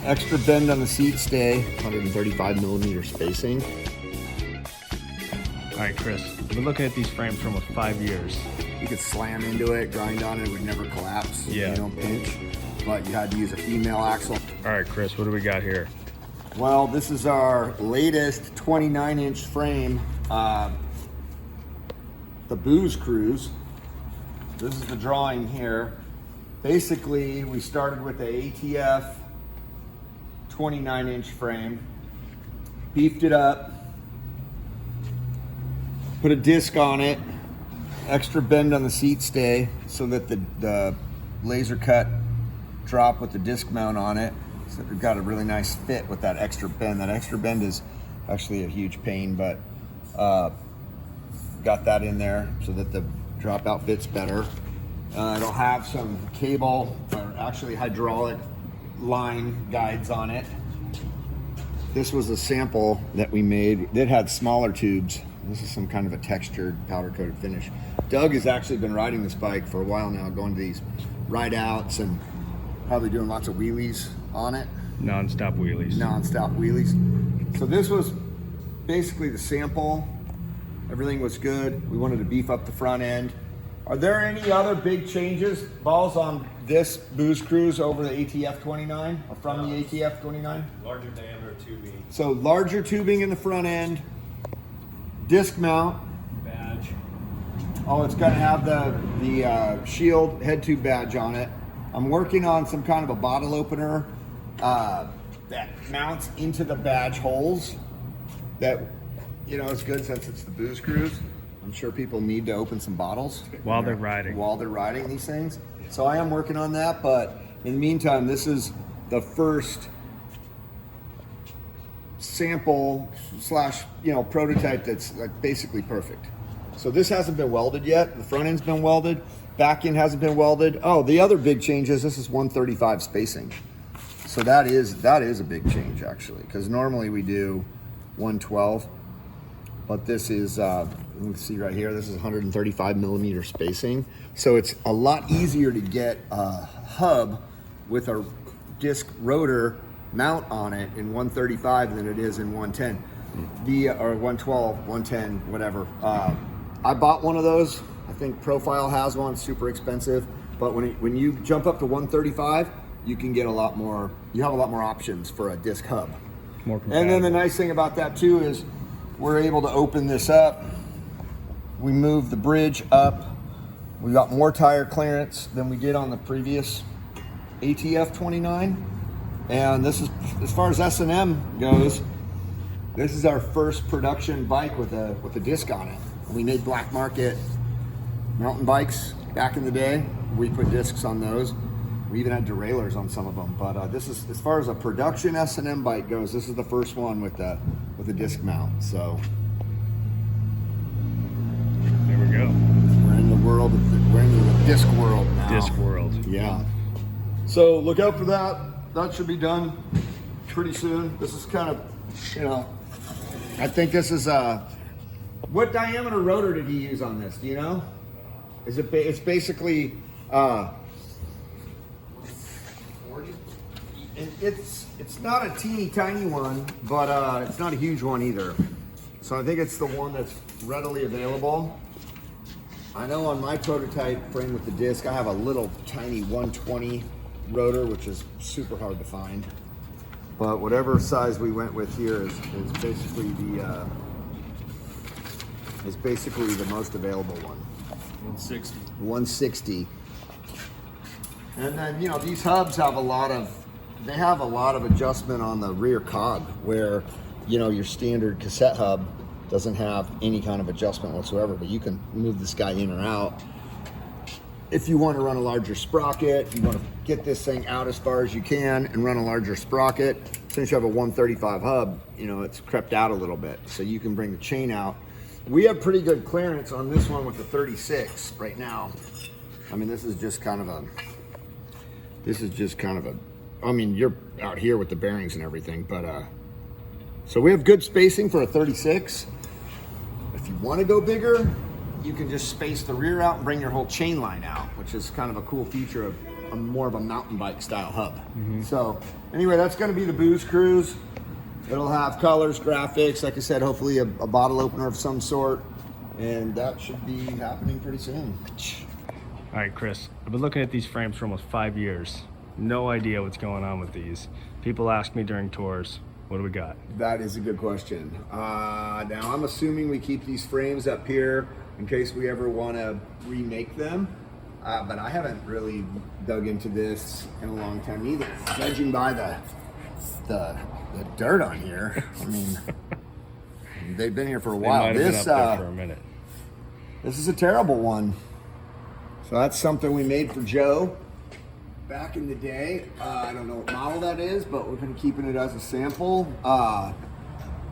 Extra bend on the seat stay, 135 millimeter spacing. All right, Chris, we're looking at these frames for almost 5 years. You could slam into it, grind on it, it would never collapse. Yeah. You don't pinch, but you had to use a female axle. All right, Chris, what do we got here? Well, this is our latest 29-inch frame, the Booze Cruise. This is the drawing here. Basically, we started with the ATF 29-inch frame, beefed it up, put a disc on it, extra bend on the seat stay so that the laser cut drop with the disc mount on it. So we've got a really nice fit with that extra bend. That extra bend is actually a huge pain, but got that in there so that the dropout fits better. It'll have some cable, or actually hydraulic line guides on it. This was a sample that we made. It had smaller tubes. This is some kind of a textured powder coated finish. Doug has actually been riding this bike for a while now, going to these ride outs and probably doing lots of wheelies on it. Non-stop wheelies. Non-stop wheelies. So this was basically the sample. Everything was good. We wanted to beef up the front end. Are there any other big changes, Balls, on this Booze Cruise over the ATF 29 or from the ATF 29? Larger diameter tubing. So larger tubing in the front end, disc mount. Badge. Oh, it's gonna have the shield head tube badge on it. I'm working on some kind of a bottle opener that mounts into the badge holes. That, you know, it's good since it's the Booze Cruise. I'm sure people need to open some bottles While they're riding these things. So I am working on that, but in the meantime, this is the first sample slash, you know, prototype that's like basically perfect. So this hasn't been welded yet. The front end's been welded. Back end hasn't been welded. Oh, the other big change is this is 135 spacing. So that is a big change actually, because normally we do 112. But this is, you can see right here, this is 135 millimeter spacing. So it's a lot easier to get a hub with a disc rotor mount on it in 135 than it is in 110. Or 112, 110, whatever. I bought one of those. I think Profile has one, super expensive. But when you jump up to 135, you can get a lot more, you have a lot more options for a disc hub. More compatible. And then the nice thing about that too is we're able to open this up. We move the bridge up. We got more tire clearance than we did on the previous ATF 29. And this is, as far as S&M goes, this is our first production bike with a disc on it. We made black market mountain bikes back in the day. We put discs on those. We even had derailleurs on some of them. But this is, as far as a production S&M bike goes, this is the first one with the disc mount. So There we go. we're in the world of we're in the disc world now. Disc world. Yeah. So look out for that. That should be done pretty soon. This is kind of, you know, I think this is what diameter rotor did he use on this? Do you know? Is it? It's basically. It's not a teeny tiny one, but it's not a huge one either. So I think it's the one that's readily available. I know on my prototype frame with the disc, I have a little tiny 120 rotor, which is super hard to find. But whatever size we went with here is basically the most available one. 160. 160. And then, you know, these hubs have a lot of adjustment on the rear cog, where, you know, your standard cassette hub doesn't have any kind of adjustment whatsoever, but you can move this guy in or out. If you want to run a larger sprocket, you want to get this thing out as far as you can and run a larger sprocket. Since you have a 135 hub, you know, it's crept out a little bit, so you can bring the chain out. We have pretty good clearance on this one with the 36 right now. I mean, this is just kind of a, I mean, you're out here with the bearings and everything, but so we have good spacing for a 36. If you want to go bigger, you can just space the rear out and bring your whole chain line out, which is kind of a cool feature more of a mountain bike style hub. So anyway, that's going to be the Booze Cruise. It'll have colors, graphics, like I said, hopefully a bottle opener of some sort, and that should be happening pretty soon. All right, Chris, I've been looking at these frames for almost 5 years. No idea what's going on with these. People ask me during tours, what do we got? That is a good question. Now I'm assuming we keep these frames up here in case we ever want to remake them. But I haven't really dug into this in a long time either. Judging by the dirt on here, I mean, they've been here for a while. They might have been up there for a minute. This is a terrible one. So that's something we made for Joe back in the day. I don't know what model that is, but we're going to keeping it as a sample.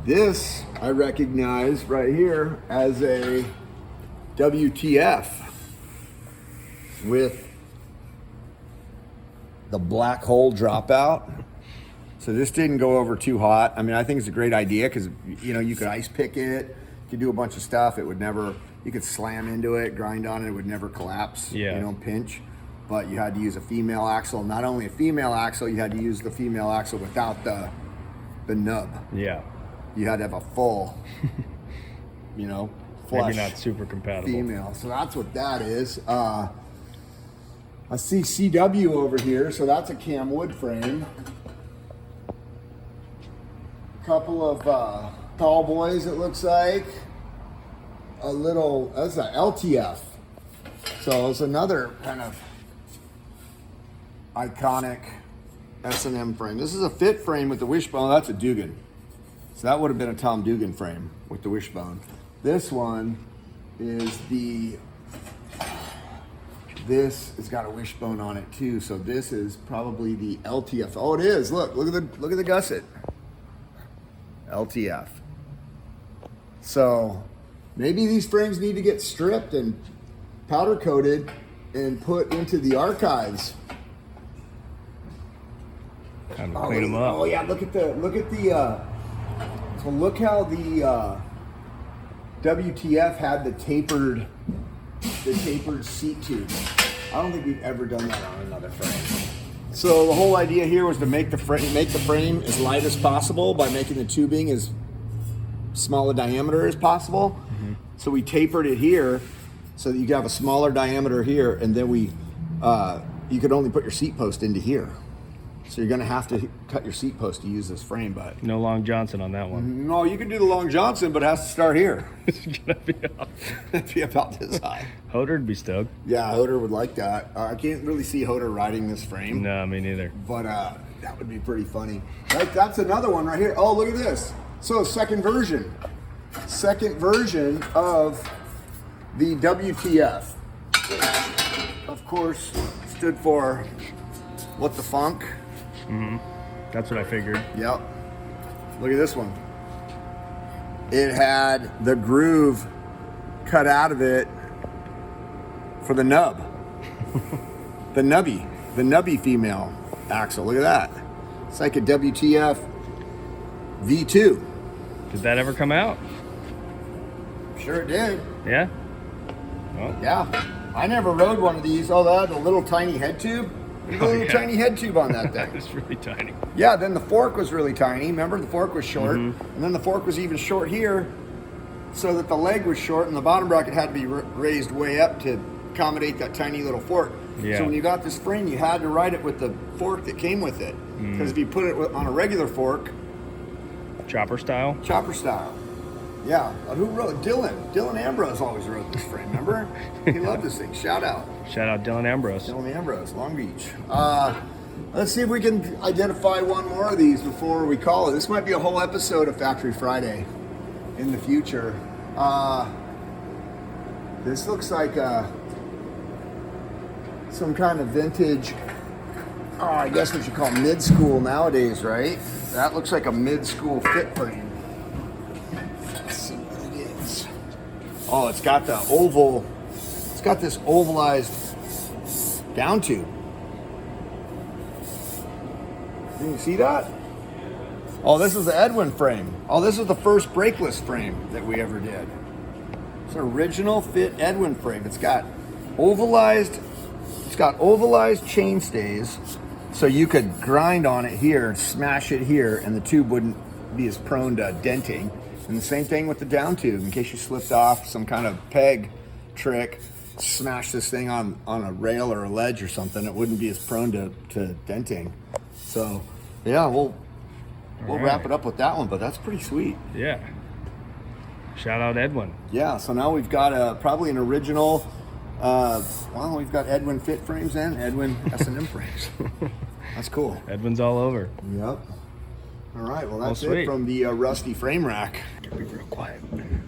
This I recognize right here as a WTF with the black hole dropout. So this didn't go over too hot. I mean, I think it's a great idea because, you know, you could ice pick it, you could do a bunch of stuff. It would never, you could slam into it, grind on it, it would never collapse, you know, pinch. But you had to use a female axle. Not only a female axle, you had to use the female axle without the nub. Yeah. You had to have a full, you know, flush. Maybe not super compatible. Female. So that's what that is. I see CW over here, so that's a cam wood frame. Couple of tall boys, it looks like. A little, that's a LTF. So it's another kind of iconic S&M frame. This is a fit frame with the wishbone. That's a Dugan. So that would have been a Tom Dugan frame with the wishbone. This one is this has got a wishbone on it too. So this is probably the LTF. Oh, it is. Look at the gusset. LTF. So maybe these frames need to get stripped and powder coated and put into the archives. Time to clean them up. Oh yeah, look how the WTF had the tapered seat tube. I don't think we've ever done that on another frame. So the whole idea here was to make the frame as light as possible by making the tubing as small a diameter as possible. So we tapered it here so that you could have a smaller diameter here, and then you could only put your seat post into here. So you're gonna have to cut your seat post to use this frame, but No Long Johnson on that one. no, you can do the Long Johnson, but it has to start here. It's gonna be up. It'd be about this high. Hoder'd be stoked. Yeah, Hoder would like that. I can't really see Hoder riding this frame. No, me neither. But that would be pretty funny. Right, that's another one right here. Oh, look at this. So second version of the WTF. Of course, stood for what the funk. That's what I figured. Yep. Look at this one. It had the groove cut out of it for the nub. the nubby female axle. Look at that. It's like a WTF V2. Did that ever come out? Sure it did. Yeah? Well, Yeah. I never rode one of these. Oh, that had a little tiny head tube. There's a little tiny head tube on that thing. it's really tiny. Yeah, then the fork was really tiny. Remember, the fork was short. And then the fork was even short here so that the leg was short and the bottom bracket had to be raised way up to accommodate that tiny little fork. Yeah. So when you got this frame, you had to ride it with the fork that came with it. Because if you put it on a regular fork, Chopper style? chopper style. Yeah. Who rode? Dylan Ambrose always rode this frame, remember? He loved this thing. Shout out. Shout out Dylan Ambrose. Dylan Ambrose, Long Beach. Let's see if we can identify one more of these before we call it. This might be a whole episode of Factory Friday in the future. This looks like some kind of vintage, I guess what you call mid-school nowadays, right? That looks like a mid-school fit frame. Let's see what it is. Oh, it's got the oval, it's got this ovalized down tube. Can you see that? Oh, this is the Edwin frame. Oh, this is the first brakeless frame that we ever did. It's an original fit Edwin frame. It's got ovalized It's got ovalized chainstays, so you could grind on it here, smash it here, and the tube wouldn't be as prone to denting. And the same thing with the down tube. In case you slipped off some kind of peg trick, smash this thing on a rail or a ledge or something, it wouldn't be as prone to denting. So yeah, we'll wrap it up with that one, but that's pretty sweet. Yeah. Shout out Edwin. Yeah, so now we've got probably an original, well, we've got Edwin Fit frames and Edwin S&M frames. That's cool. Edwin's all over. Yep. All right, well, that's sweet. it from the rusty frame rack. Be real quiet.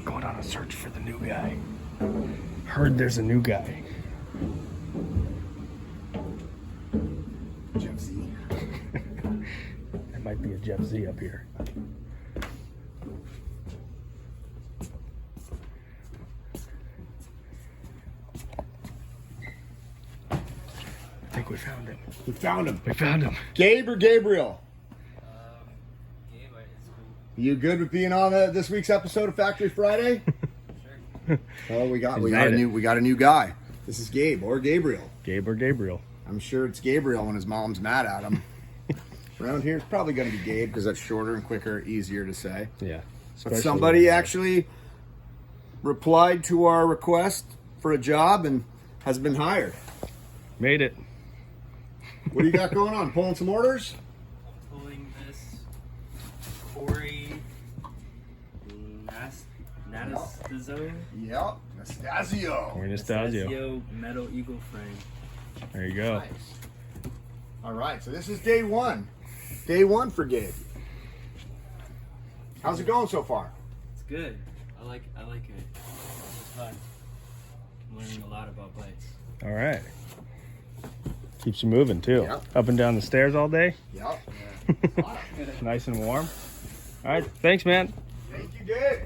Going on a search for the new guy. Heard there's a new guy. Jeff Z. There might be a Jeff Z up here. I think we found him. We found him. We found him. Gabe or Gabriel? Gabe, it's cool. You good with being on this week's episode of Factory Friday? Sure. Oh, we got made a new guy. This is Gabe or Gabriel. Gabe or Gabriel. I'm sure it's Gabriel when his mom's mad at him. Around here, it's probably going to be Gabe because that's shorter and quicker, easier to say. Yeah. But somebody actually replied to our request for a job and has been hired. Made it. What do you got going on? Pulling some orders? I'm pulling this Corey Nastasio. Yep. Nastasio. Or Nastasio. Nastasio metal eagle frame. There you go. Nice. All right, so this is day one. Day one for Gabe. How's it going so far? It's good. I like it. It's fun. I'm learning a lot about bikes. All right. Keeps you moving too. Yep. Up and down the stairs all day. Yep. Nice and warm. All right. Thanks, man. Thank you, Gabe.